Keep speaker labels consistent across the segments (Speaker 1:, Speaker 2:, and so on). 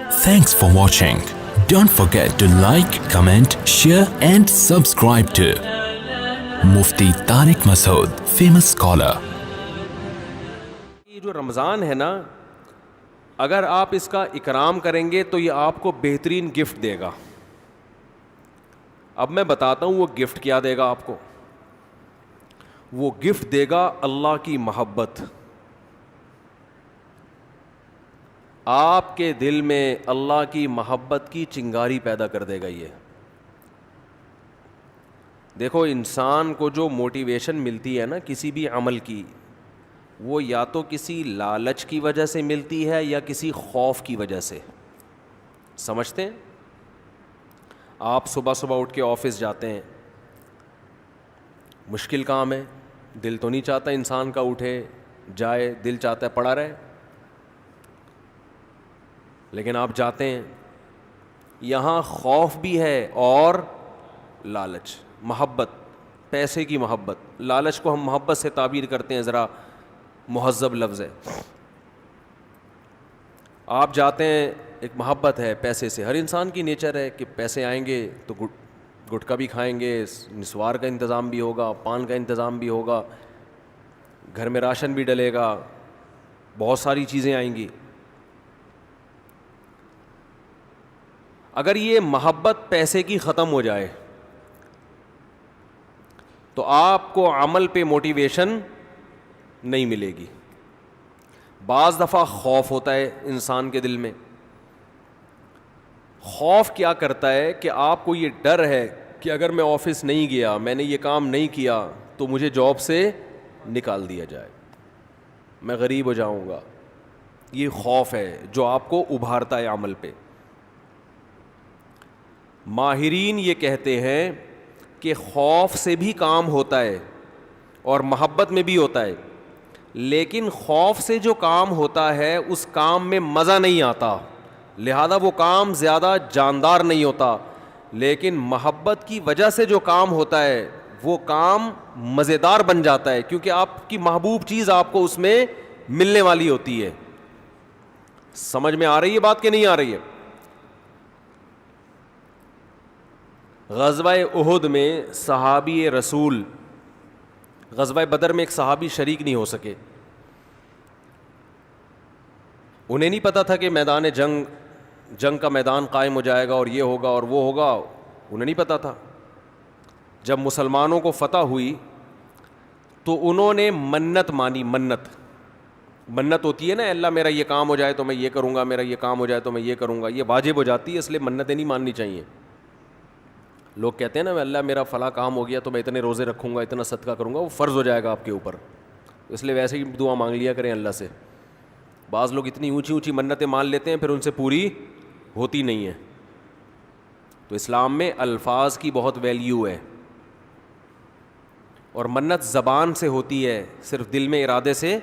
Speaker 1: Thanks for watching. Don't forget to like, comment, share and subscribe to Mufti Tariq Masood, famous scholar.
Speaker 2: یہ جو رمضان ہے نا، اگر آپ اس کا اکرام کریں گے تو یہ آپ کو بہترین گفٹ دے گا. اب میں بتاتا ہوں وہ گفٹ کیا دے گا آپ کو. وہ گفٹ دے گا اللہ کی محبت. آپ کے دل میں اللہ کی محبت کی چنگاری پیدا کر دے گا. یہ دیکھو، انسان کو جو موٹیویشن ملتی ہے نا کسی بھی عمل کی، وہ یا تو کسی لالچ کی وجہ سے ملتی ہے یا کسی خوف کی وجہ سے. سمجھتے ہیں؟ آپ صبح صبح اٹھ کے آفس جاتے ہیں، مشکل کام ہے، دل تو نہیں چاہتا انسان کا اٹھے جائے، دل چاہتا ہے پڑا رہے، لیکن آپ جاتے ہیں. یہاں خوف بھی ہے اور لالچ، محبت، پیسے کی محبت. لالچ کو ہم محبت سے تعبیر کرتے ہیں، ذرا مہذب لفظ ہے. آپ جاتے ہیں، ایک محبت ہے پیسے سے. ہر انسان کی نیچر ہے کہ پیسے آئیں گے تو گٹکا بھی کھائیں گے، نسوار کا انتظام بھی ہوگا، پان کا انتظام بھی ہوگا، گھر میں راشن بھی ڈلے گا، بہت ساری چیزیں آئیں گی. اگر یہ محبت پیسے کی ختم ہو جائے تو آپ کو عمل پہ موٹیویشن نہیں ملے گی. بعض دفعہ خوف ہوتا ہے انسان کے دل میں. خوف کیا کرتا ہے کہ آپ کو یہ ڈر ہے کہ اگر میں آفس نہیں گیا، میں نے یہ کام نہیں کیا تو مجھے جاب سے نکال دیا جائے، میں غریب ہو جاؤں گا. یہ خوف ہے جو آپ کو ابھارتا ہے عمل پہ. ماہرین یہ کہتے ہیں کہ خوف سے بھی کام ہوتا ہے اور محبت میں بھی ہوتا ہے، لیکن خوف سے جو کام ہوتا ہے اس کام میں مزہ نہیں آتا، لہذا وہ کام زیادہ جاندار نہیں ہوتا. لیکن محبت کی وجہ سے جو کام ہوتا ہے وہ کام مزیدار بن جاتا ہے، کیونکہ آپ کی محبوب چیز آپ کو اس میں ملنے والی ہوتی ہے. سمجھ میں آ رہی ہے بات کہ نہیں آ رہی ہے؟ غزوہ احد میں صحابی رسول، غزوہ بدر میں ایک صحابی شریک نہیں ہو سکے. انہیں نہیں پتا تھا کہ میدان جنگ کا میدان قائم ہو جائے گا اور یہ ہوگا اور وہ ہوگا، انہیں نہیں پتا تھا. جب مسلمانوں کو فتح ہوئی تو انہوں نے منت مانی. منت ہوتی ہے نا، اللہ میرا یہ کام ہو جائے تو میں یہ کروں گا، میرا یہ کام ہو جائے تو میں یہ کروں گا. یہ واجب ہو جاتی ہے، اس لیے منتیں نہیں ماننی چاہیے. لوگ کہتے ہیں نا اللہ میرا فلاں کام ہو گیا تو میں اتنے روزے رکھوں گا، اتنا صدقہ کروں گا، وہ فرض ہو جائے گا آپ کے اوپر، اس لیے ویسے ہی دعا مانگ لیا کریں اللہ سے. بعض لوگ اتنی اونچی اونچی منتیں مان لیتے ہیں پھر ان سے پوری ہوتی نہیں ہیں. تو اسلام میں الفاظ کی بہت ویلیو ہے، اور منت زبان سے ہوتی ہے، صرف دل میں ارادے سے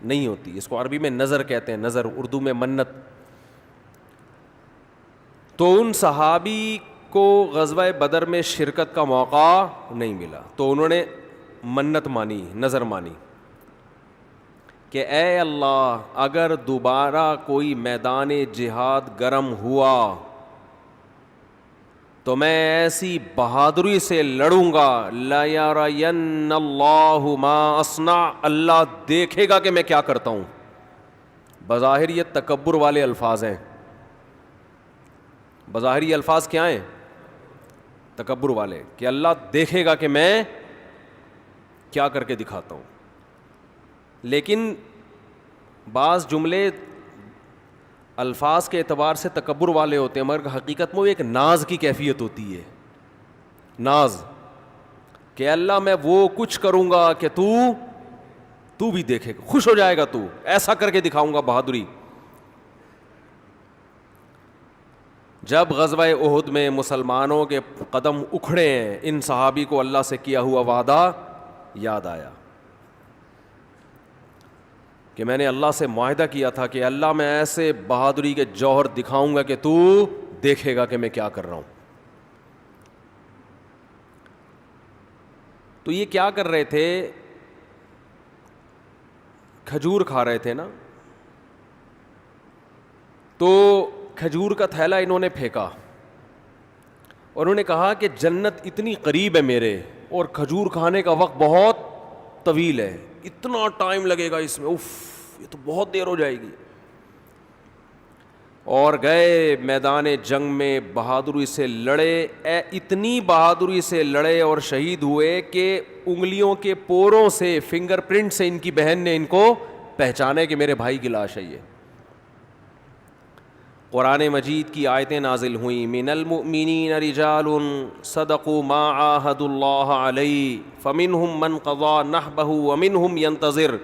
Speaker 2: نہیں ہوتی. اس کو عربی میں نظر کہتے ہیں، نظر، اردو میں منت. تو ان صحابی کو غزوہ بدر میں شرکت کا موقع نہیں ملا تو انہوں نے منت مانی، نظر مانی کہ اے اللہ اگر دوبارہ کوئی میدان جہاد گرم ہوا تو میں ایسی بہادری سے لڑوں گا، لَيَرَيَنَّ اللَّهُ مَا أَصْنَعُ، اللہ دیکھے گا کہ میں کیا کرتا ہوں. بظاہر یہ تکبر والے الفاظ ہیں. بظاہر یہ الفاظ کیا ہیں؟ تکبر والے، کہ اللہ دیکھے گا کہ میں کیا کر کے دکھاتا ہوں. لیکن بعض جملے الفاظ کے اعتبار سے تکبر والے ہوتے ہیں، مگر حقیقت میں وہ ایک ناز کی کیفیت ہوتی ہے. ناز، کہ اللہ میں وہ کچھ کروں گا کہ تو بھی دیکھے گا، خوش ہو جائے گا، تو ایسا کر کے دکھاؤں گا بہادری. جب غزوہ احد میں مسلمانوں کے قدم اکھڑے ہیں، ان صحابی کو اللہ سے کیا ہوا وعدہ یاد آیا کہ میں نے اللہ سے معاہدہ کیا تھا کہ اللہ میں ایسے بہادری کے جوہر دکھاؤں گا کہ تو دیکھے گا کہ میں کیا کر رہا ہوں. تو یہ کیا کر رہے تھے؟ کھجور کھا رہے تھے نا. تو کھجور کا تھیلا انہوں نے پھینکا اور انہوں نے کہا کہ جنت اتنی قریب ہے میرے اور کھجور کھانے کا وقت بہت طویل ہے, اتنا ٹائم لگے گا اس میں, اف یہ تو بہت دیر ہو جائے گی. اور گئے میدان جنگ میں, بہادری سے لڑے, اتنی بہادری سے لڑے اور شہید ہوئے کہ انگلیوں کے پوروں سے, فنگر پرنٹ سے ان کی بہن نے ان کو پہچانے کہ میرے بھائی کی لاش ہے یہ. قرآن مجید کی آیتیں نازل ہوئیں, من المؤمنین رجال صدقوا ما عاہدوا اللہ علیہ فمنہم من قضى نحبہ ومنہم ینتظر.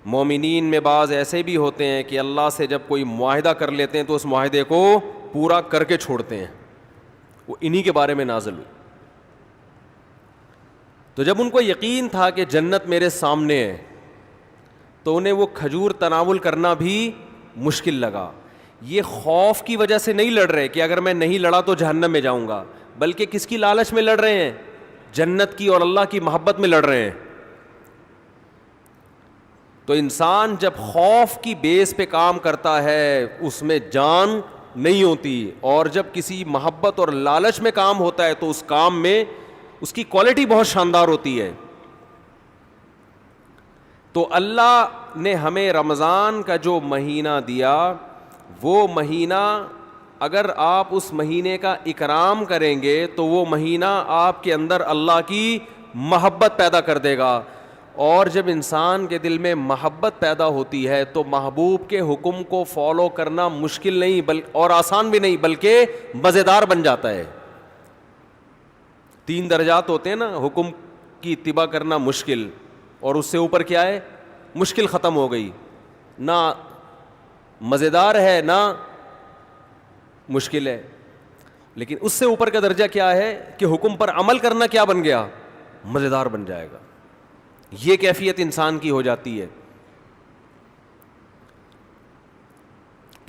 Speaker 2: مومنین میں بعض ایسے بھی ہوتے ہیں کہ اللہ سے جب کوئی معاہدہ کر لیتے ہیں تو اس معاہدے کو پورا کر کے چھوڑتے ہیں, وہ انہی کے بارے میں نازل ہوئی. تو جب ان کو یقین تھا کہ جنت میرے سامنے ہے تو انہیں وہ کھجور تناول کرنا بھی مشکل لگا. یہ خوف کی وجہ سے نہیں لڑ رہے کہ اگر میں نہیں لڑا تو جہنم میں جاؤں گا, بلکہ کس کی لالچ میں لڑ رہے ہیں؟ جنت کی اور اللہ کی محبت میں لڑ رہے ہیں. تو انسان جب خوف کی بیس پہ کام کرتا ہے اس میں جان نہیں ہوتی, اور جب کسی محبت اور لالچ میں کام ہوتا ہے تو اس کام میں اس کی کوالٹی بہت شاندار ہوتی ہے. تو اللہ نے ہمیں رمضان کا جو مہینہ دیا, وہ مہینہ اگر آپ اس مہینے کا اکرام کریں گے تو وہ مہینہ آپ کے اندر اللہ کی محبت پیدا کر دے گا. اور جب انسان کے دل میں محبت پیدا ہوتی ہے تو محبوب کے حکم کو فالو کرنا مشکل نہیں اور آسان بھی نہیں, بلکہ مزیدار بن جاتا ہے. 3 درجات ہوتے ہیں نا, حکم کی اتباع کرنا مشکل, اور اس سے اوپر کیا ہے؟ مشکل ختم ہو گئی, نہ مزیدار ہے نہ مشکل ہے. لیکن اس سے اوپر کا درجہ کیا ہے کہ حکم پر عمل کرنا کیا بن گیا؟ مزیدار بن جائے گا. یہ کیفیت انسان کی ہو جاتی ہے.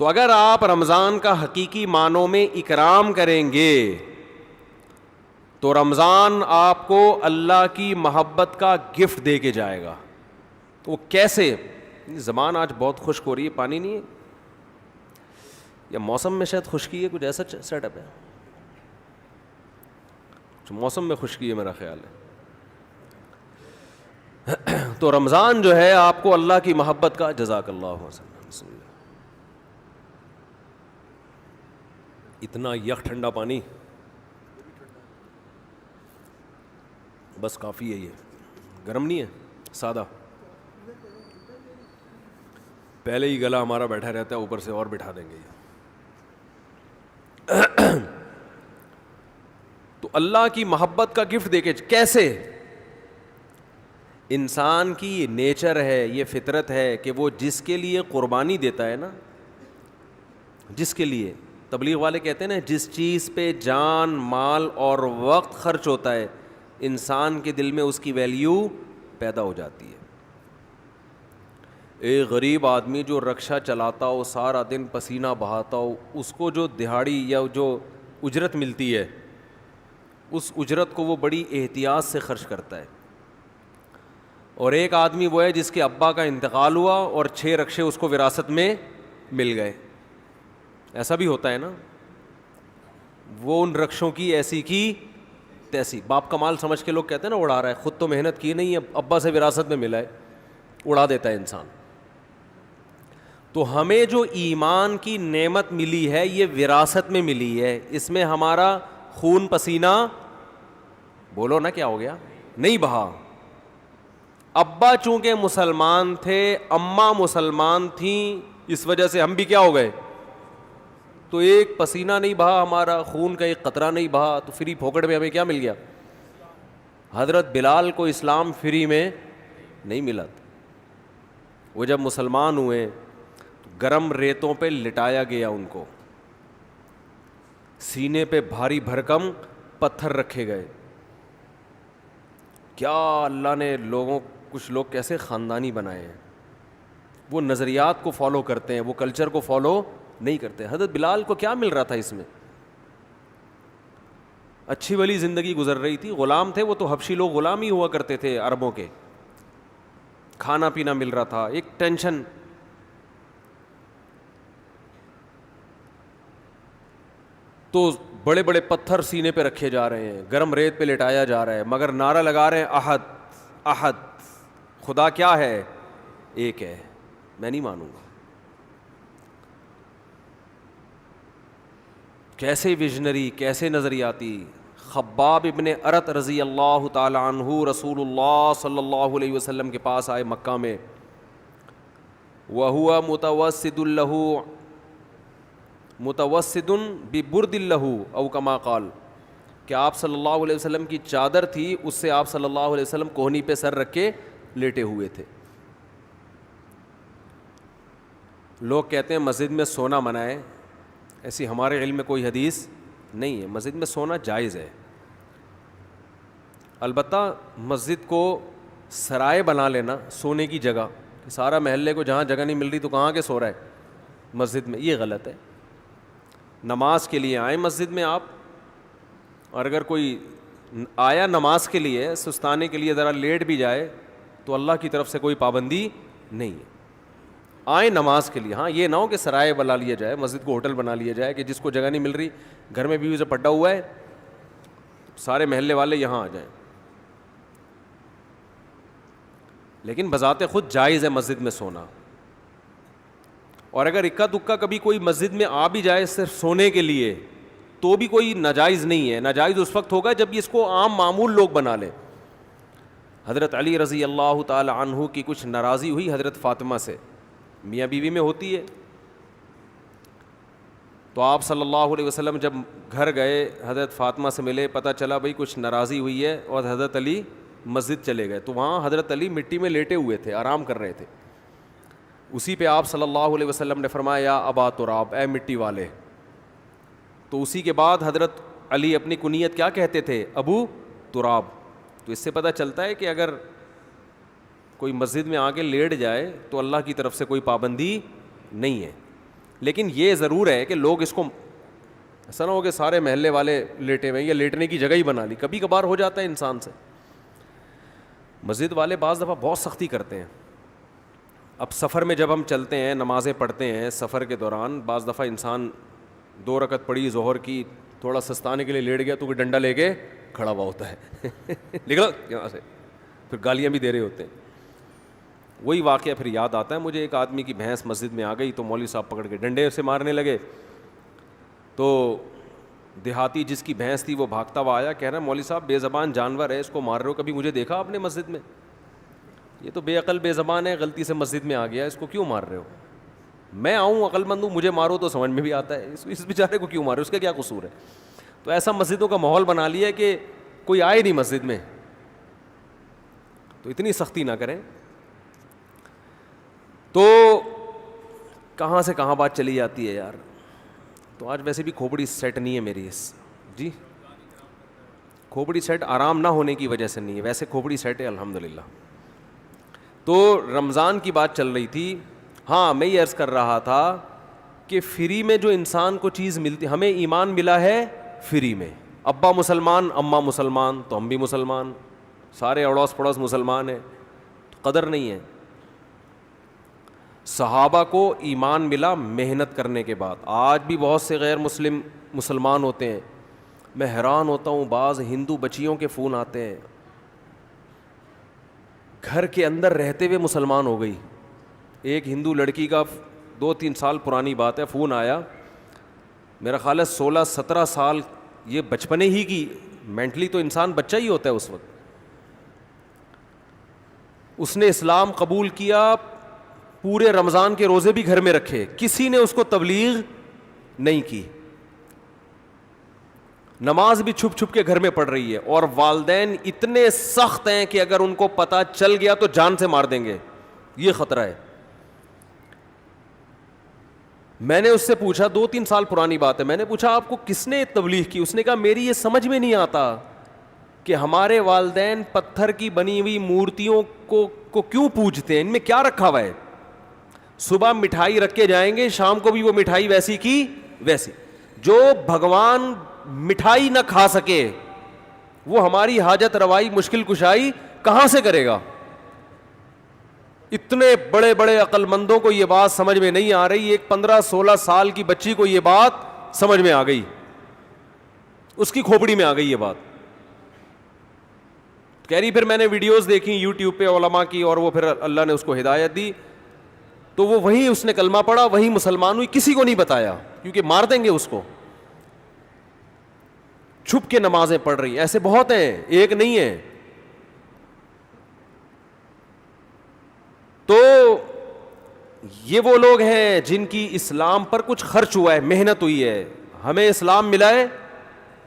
Speaker 2: تو اگر آپ رمضان کا حقیقی معنوں میں اکرام کریں گے تو رمضان آپ کو اللہ کی محبت کا گفٹ دے کے جائے گا. وہ کیسے؟ زبان آج بہت خشک ہو رہی ہے, پانی نہیں ہے یا موسم میں شاید خشکی ہے, کچھ ایسا سیٹ اپ ہے, موسم میں خشکی ہے میرا خیال ہے. تو رمضان جو ہے آپ کو اللہ کی محبت کا, جزاک اللہ وسلم, اتنا یک ٹھنڈا پانی بس کافی ہے. یہ گرم نہیں ہے, سادہ. پہلے ہی گلا ہمارا بیٹھا رہتا ہے, اوپر سے اور بٹھا دیں گے. تو اللہ کی محبت کا گفٹ دے کے کیسے؟ انسان کی یہ نیچر ہے, یہ فطرت ہے کہ وہ جس کے لیے قربانی دیتا ہے نا, جس کے لیے, تبلیغ والے کہتے ہیں نا, جس چیز پہ جان مال اور وقت خرچ ہوتا ہے انسان کے دل میں اس کی ویلیو پیدا ہو جاتی ہے. ایک غریب آدمی جو رکشہ چلاتا ہو, سارا دن پسینہ بہاتا ہو, اس کو جو دہاڑی یا جو اجرت ملتی ہے اس اجرت کو وہ بڑی احتیاط سے خرچ کرتا ہے. اور ایک آدمی وہ ہے جس کے ابا کا انتقال ہوا اور 6 رکشے اس کو وراثت میں مل گئے. ایسا بھی ہوتا ہے نا, وہ ان رکشوں کی ایسی کی تیسی, باپ کا مال سمجھ کے لوگ کہتے ہیں نا اڑا رہا ہے, خود تو محنت کی نہیں ہے, ابا سے وراثت میں ملا ہے, اڑا دیتا ہے انسان. تو ہمیں جو ایمان کی نعمت ملی ہے یہ وراثت میں ملی ہے, اس میں ہمارا خون پسینہ, بولو نا کیا ہو گیا, نہیں بہا. ابا چونکہ مسلمان تھے, اماں مسلمان تھیں, اس وجہ سے ہم بھی کیا ہو گئے, تو ایک پسینہ نہیں بہا ہمارا, خون کا ایک قطرہ نہیں بہا, تو فری پھوکٹ میں ہمیں کیا مل گیا؟ حضرت بلال کو اسلام فری میں نہیں ملا. وہ جب مسلمان ہوئے تو گرم ریتوں پہ لٹایا گیا ان کو, سینے پہ بھاری بھرکم پتھر رکھے گئے. کیا اللہ نے کچھ لوگ کیسے خاندانی بنائے ہیں, وہ نظریات کو فالو کرتے ہیں, وہ کلچر کو فالو نہیں کرتے. حضرت بلال کو کیا مل رہا تھا اس میں؟ اچھی بھلی زندگی گزر رہی تھی, غلام تھے وہ, تو حبشی لوگ غلام ہی ہوا کرتے تھے عربوں کے, کھانا پینا مل رہا تھا, ایک ٹینشن. تو بڑے بڑے پتھر سینے پہ رکھے جا رہے ہیں, گرم ریت پہ لٹایا جا رہا ہے, مگر نعرہ لگا رہے ہیں احد احد, خدا کیا ہے, ایک ہے, میں نہیں مانوں گا. کیسے ویژنری, کیسے نظریاتی. خباب ابن ارت رضی اللہ تعالی عنہ رسول اللہ صلی اللہ علیہ وسلم کے پاس آئے مکہ میں, وَهُوَ مُتَوَسِّدٌ لَهُ متوسد ببرد لہ او کما قال, کہ آپ صلی اللہ علیہ وسلم کی چادر تھی, اس سے آپ صلی اللہ علیہ وسلم کوہنی پہ سر رکھ کے لیٹے ہوئے تھے. لوگ کہتے ہیں مسجد میں سونا منع ہے, ایسی ہمارے علم میں کوئی حدیث نہیں ہے. مسجد میں سونا جائز ہے, البتہ مسجد کو سرائے بنا لینا سونے کی جگہ, سارا محلے کو جہاں جگہ نہیں مل رہی تو کہاں کے سو رہا ہے مسجد میں, یہ غلط ہے. نماز کے لیے آئیں مسجد میں آپ, اور اگر کوئی آیا نماز کے لیے سستانے کے لیے ذرا لیٹ بھی جائے تو اللہ کی طرف سے کوئی پابندی نہیں ہے. آئیں نماز کے لیے, ہاں یہ نہ ہو کہ سرائے بنا لیا جائے, مسجد کو ہوٹل بنا لیا جائے کہ جس کو جگہ نہیں مل رہی, گھر میں بیوی سے پٹا ہوا ہے, سارے محلے والے یہاں آ جائیں. لیکن بذات خود جائز ہے مسجد میں سونا. اور اگر اکا دکا کبھی کوئی مسجد میں آ بھی جائے صرف سونے کے لیے تو بھی کوئی ناجائز نہیں ہے. ناجائز اس وقت ہوگا جب اس کو عام معمول لوگ بنا لیں. حضرت علی رضی اللہ تعالی عنہ کی کچھ ناراضی ہوئی حضرت فاطمہ سے, میاں بیوی میں ہوتی ہے, تو آپ صلی اللہ علیہ وسلم جب گھر گئے حضرت فاطمہ سے ملے, پتہ چلا بھئی کچھ ناراضی ہوئی ہے, اور حضرت علی مسجد چلے گئے. تو وہاں حضرت علی مٹی میں لیٹے ہوئے تھے, آرام کر رہے تھے. اسی پہ آپ صلی اللہ علیہ وسلم نے فرمایا یا ابا تراب, اے مٹی والے. تو اسی کے بعد حضرت علی اپنی کنیت کیا کہتے تھے, ابو تراب. تو اس سے پتہ چلتا ہے کہ اگر کوئی مسجد میں آ کے لیٹ جائے تو اللہ کی طرف سے کوئی پابندی نہیں ہے. لیکن یہ ضرور ہے کہ لوگ اس کو ایسا نہ ہو کہ سارے محلے والے لیٹے ہوئے, یا لیٹنے کی جگہ ہی بنا لی. کبھی کبھار ہو جاتا ہے انسان سے. مسجد والے بعض دفعہ بہت سختی کرتے ہیں. اب سفر میں جب ہم چلتے ہیں, نمازیں پڑھتے ہیں سفر کے دوران, بعض دفعہ انسان 2 رکعت پڑھی ظہر کی, تھوڑا سستانے کے لیے لیٹ گیا تو کوئی ڈنڈا لے کے کھڑا ہوا ہوتا ہے نکلو یہاں سے, پھر گالیاں بھی دے رہے ہوتے ہیں. وہی واقعہ پھر یاد آتا ہے مجھے, ایک آدمی کی بھینس مسجد میں آ گئی تو مولوی صاحب پکڑ کے ڈنڈے سے مارنے لگے. تو دیہاتی جس کی بھینس تھی وہ بھاگتا ہوا آیا, کہہ رہا مولوی صاحب بے زبان جانور ہے, اس کو مار رہے ہو, کبھی مجھے دیکھا آپ نے مسجد میں؟ یہ تو بے عقل بے زبان ہے, غلطی سے مسجد میں آ گیا, اس کو کیوں مار رہے ہو؟ میں آؤں عقل مند ہوں, مجھے مارو تو سمجھ میں بھی آتا ہے, اس بیچارے کو کیوں مارے, اس کا کیا قصور ہے؟ تو ایسا مسجدوں کا ماحول بنا لیا کہ کوئی آئے نہیں مسجد میں. تو اتنی سختی نہ کریں. تو کہاں سے کہاں بات چلی جاتی ہے یار. تو آج ویسے بھی کھوپڑی سیٹ نہیں ہے میری جی, کھوپڑی سیٹ آرام نہ ہونے کی وجہ سے نہیں ہے, ویسے کھوپڑی سیٹ ہے الحمدللہ. تو رمضان کی بات چل رہی تھی. ہاں میں یہ عرض کر رہا تھا کہ فری میں جو انسان کو چیز ملتی, ہمیں ایمان ملا ہے فری میں. ابا مسلمان اماں مسلمان تو ہم بھی مسلمان, سارے اڑوس پڑوس مسلمان ہیں, قدر نہیں ہے. صحابہ کو ایمان ملا محنت کرنے کے بعد. آج بھی بہت سے غیر مسلمان ہوتے ہیں. میں حیران ہوتا ہوں, بعض ہندو بچیوں کے فون آتے ہیں, گھر کے اندر رہتے ہوئے مسلمان ہو گئی. ایک ہندو لڑکی کا 2-3 سال پرانی بات ہے, فون آیا, میرا خیال ہے 16-17 سال, یہ بچپنے ہی کی, مینٹلی تو انسان بچہ ہی ہوتا ہے اس وقت. اس نے اسلام قبول کیا, پورے رمضان کے روزے بھی گھر میں رکھے, کسی نے اس کو تبلیغ نہیں کی, نماز بھی چھپ چھپ کے گھر میں پڑھ رہی ہے. اور والدین اتنے سخت ہیں کہ اگر ان کو پتہ چل گیا تو جان سے مار دیں گے, یہ خطرہ ہے. میں نے اس سے پوچھا, 2-3 سال پرانی بات ہے, میں نے پوچھا آپ کو کس نے تبلیغ کی؟ اس نے کہا میری یہ سمجھ میں نہیں آتا کہ ہمارے والدین پتھر کی بنی ہوئی مورتیوں کو کیوں پوجتے ہیں, ان میں کیا رکھا ہوا ہے؟ صبح مٹھائی رکھ کے جائیں گے, شام کو بھی وہ مٹھائی ویسی کی ویسی. جو بھگوان مٹھائی نہ کھا سکے وہ ہماری حاجت روائی مشکل کشائی کہاں سے کرے گا؟ اتنے بڑے بڑے عقل مندوں کو یہ بات سمجھ میں نہیں آ رہی, ایک 15-16 سال کی بچی کو یہ بات سمجھ میں آ گئی. اس کی کھوپڑی میں آ گئی یہ بات. کہہ رہی پھر میں نے ویڈیوز دیکھی یوٹیوب پہ علماء کی, اور وہ پھر اللہ نے اس کو ہدایت دی, تو وہ وہیں اس نے کلمہ پڑھا, وہیں مسلمان ہوئی, کسی کو نہیں بتایا کیونکہ مار دیں گے اس کو. چھپ کے نمازیں پڑھ رہی, ایسے بہت ہیں, ایک نہیں ہے. تو یہ وہ لوگ ہیں جن کی اسلام پر کچھ خرچ ہوا ہے, محنت ہوئی ہے. ہمیں اسلام ملا ہے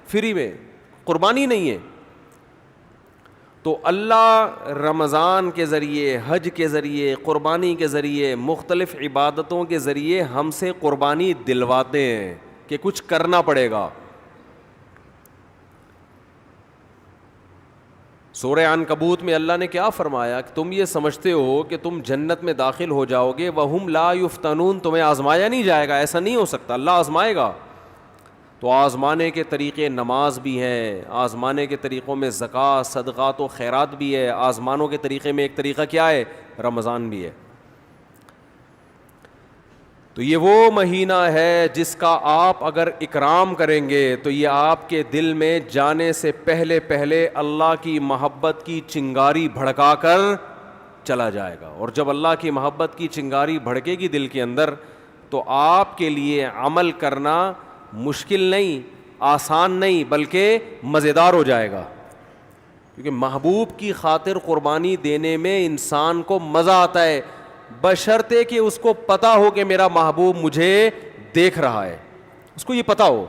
Speaker 2: فری میں, قربانی نہیں ہے. تو اللہ رمضان کے ذریعے, حج کے ذریعے, قربانی کے ذریعے, مختلف عبادتوں کے ذریعے ہم سے قربانی دلواتے ہیں کہ کچھ کرنا پڑے گا. سورہ عنکبوت میں اللہ نے کیا فرمایا کہ تم یہ سمجھتے ہو کہ تم جنت میں داخل ہو جاؤ گے, وَهُمْ لَا يُفْتَنُونَ, تمہیں آزمایا نہیں جائے گا, ایسا نہیں ہو سکتا, اللہ آزمائے گا. تو آزمانے کے طریقے نماز بھی ہیں, آزمانے کے طریقوں میں زکوٰۃ, صدقات و خیرات بھی ہے. آزمانوں کے طریقے میں ایک طریقہ کیا ہے؟ رمضان بھی ہے. تو یہ وہ مہینہ ہے جس کا آپ اگر اکرام کریں گے تو یہ آپ کے دل میں جانے سے پہلے پہلے اللہ کی محبت کی چنگاری بھڑکا کر چلا جائے گا. اور جب اللہ کی محبت کی چنگاری بھڑکے گی دل کے اندر, تو آپ کے لیے عمل کرنا مشکل نہیں, آسان نہیں, بلکہ مزیدار ہو جائے گا. کیونکہ محبوب کی خاطر قربانی دینے میں انسان کو مزہ آتا ہے, بشرطے کہ اس کو پتا ہو کہ میرا محبوب مجھے دیکھ رہا ہے, اس کو یہ پتا ہو.